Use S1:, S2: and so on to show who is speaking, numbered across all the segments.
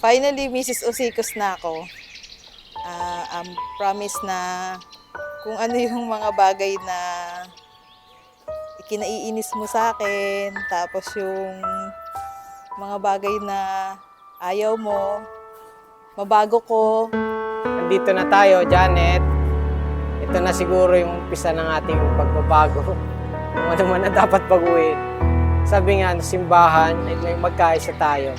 S1: Finally, Mrs. Osicos na ako. Promise na kung ano yung mga bagay na ikinaiinis mo sa akin, tapos yung mga bagay na ayaw mo, mabago ko.
S2: Nandito na tayo, Janet. Ito na siguro yung umpisa ng ating pagbabago. Kung ano man na dapat baguhin. Sabi nga, simbahan, ay may magkaisa tayo.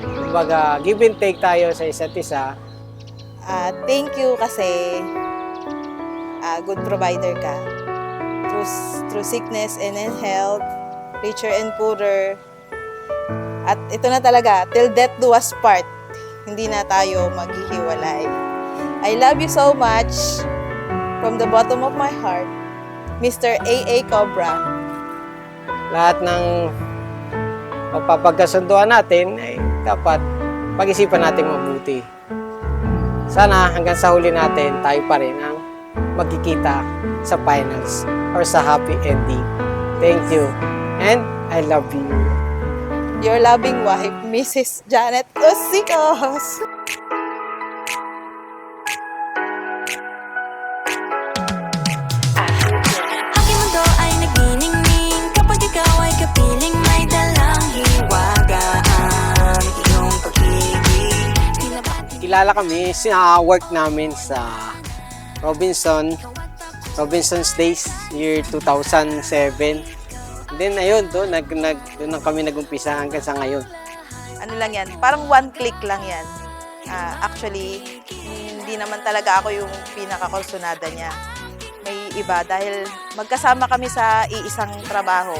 S2: Kumbaga, give and take tayo sa isa't isa.
S1: Thank you kasi good provider ka. Through sickness and in health, richer and poorer. At ito na talaga, till death do us part. Hindi na tayo maghihiwalay. I love you so much from the bottom of my heart, Mr. A.A. Cobra.
S2: Lahat ng mapapagkasunduan natin ay dapat pag-isipan natin mabuti. Sana hanggang sa huli natin, tayo pa rin ang magkikita sa finals or sa happy ending. Thank you. And I love you.
S1: Your loving wife, Mrs. Janet Osicos.
S3: Aking mundo ay nagniningning kapag ikaw ay kapiling may dalang hiwaga ang iyong pag-ibig.
S2: Kilala kami sa work namin sa Robinson's Days, year 2007. And then ayun, doon kami nag-umpisa hanggang sa ngayon.
S1: Ano lang yan, parang one click lang yan. Actually, hindi naman talaga ako yung pinakakonsunada niya. May iba dahil magkasama kami sa iisang trabaho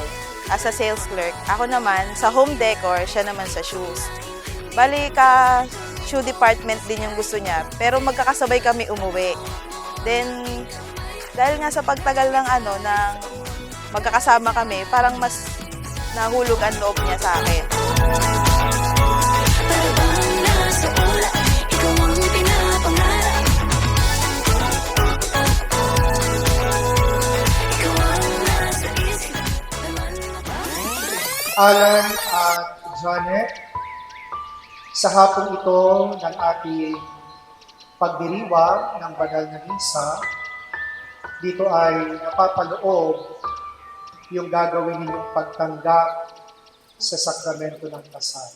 S1: as a sales clerk. Ako naman sa home decor, siya naman sa shoes. Bali shoe department din yung gusto niya, pero magkakasabay kami umuwi. Then, dahil nga sa pagtagal ng magkakasama kami, parang mas nahulog ang loob niya sa akin.
S4: Alan at Janet, sa hapong ito ng ating pagdiriwang ng banal na misa, dito ay napapaloob yung gagawin ninyong pagtanggap sa sakramento ng kasal.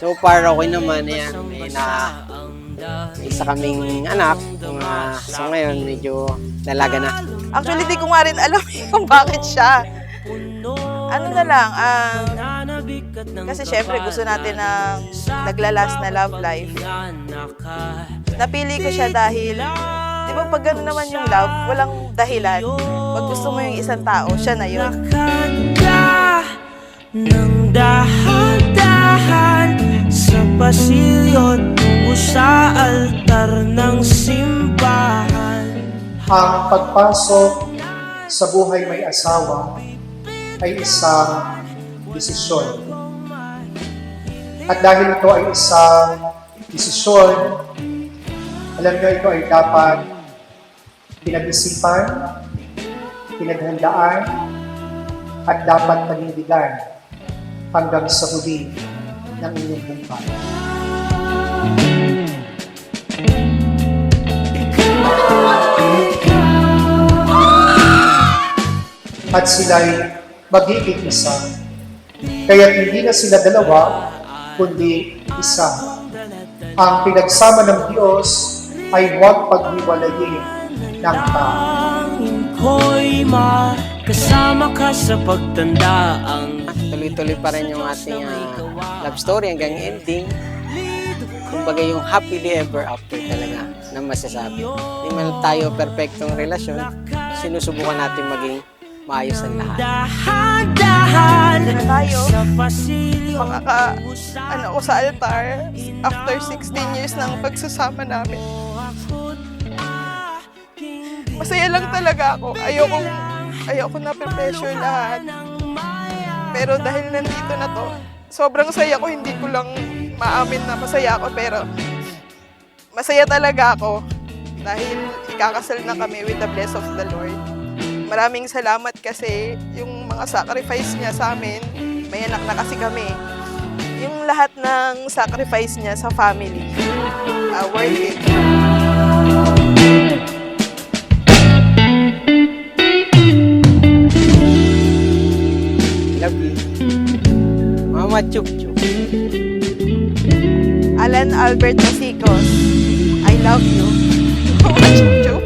S2: So far, okay naman. Ayan, may isa kaming anak. So ngayon, medyo dalaga na.
S1: Actually, di ko nga rin alam kung bakit siya. Ano na lang, kasi syempre gusto natin ng naglalas na love life. Napili ko siya dahil, di ba pag gano'n naman yung love, walang dahilan. Pag gusto mo yung isang tao, siya na yun.
S5: Nang dahan-dahan sa pasilyo tungo sa altar ng simbahan.
S4: Ang pagpasok sa buhay may asawa ay isang desisyon. At dahil ito ay isang desisyon, alam nyo, ito ay dapat pinag-isipan, pinaghandaan, at dapat panindigan hanggang sa huli ng inyong buhay. At sila'y magiging isa. Kaya't hindi na sila dalawa, kundi isa. Ang pinagsama ng Diyos ay huwag paghiwalayin ng tao.
S5: Ko'y makasama ka sa pagtanda ang
S2: Tuloy-tuloy pa rin yung ating love story hanggang ending. Kumbaga yung happily ever after talaga na masasabi. Hindi man tayo perfectong relasyon, sinusubukan natin maging maayos ang lahat.
S5: dahan-dahan
S1: Diyan na tayo.
S5: sa pasilyo.
S1: Ko sa altar after 16 years ng pagsasama namin.
S5: Ako't aking
S1: Masaya lang talaga ako. Ayoko na pressure lahat. Pero dahil nandito na to, sobrang saya ko. Hindi ko lang maamin na masaya ako. Pero masaya talaga ako dahil ikakasal na kami with the bless of the Lord. Maraming salamat kasi yung mga sacrifice niya sa amin, may anak na kasi kami. Yung lahat ng sacrifice niya sa family, worth it.
S2: Love you. Mama Chup Chup.
S1: Alan Albert Masicos, I love you. Chup, chup.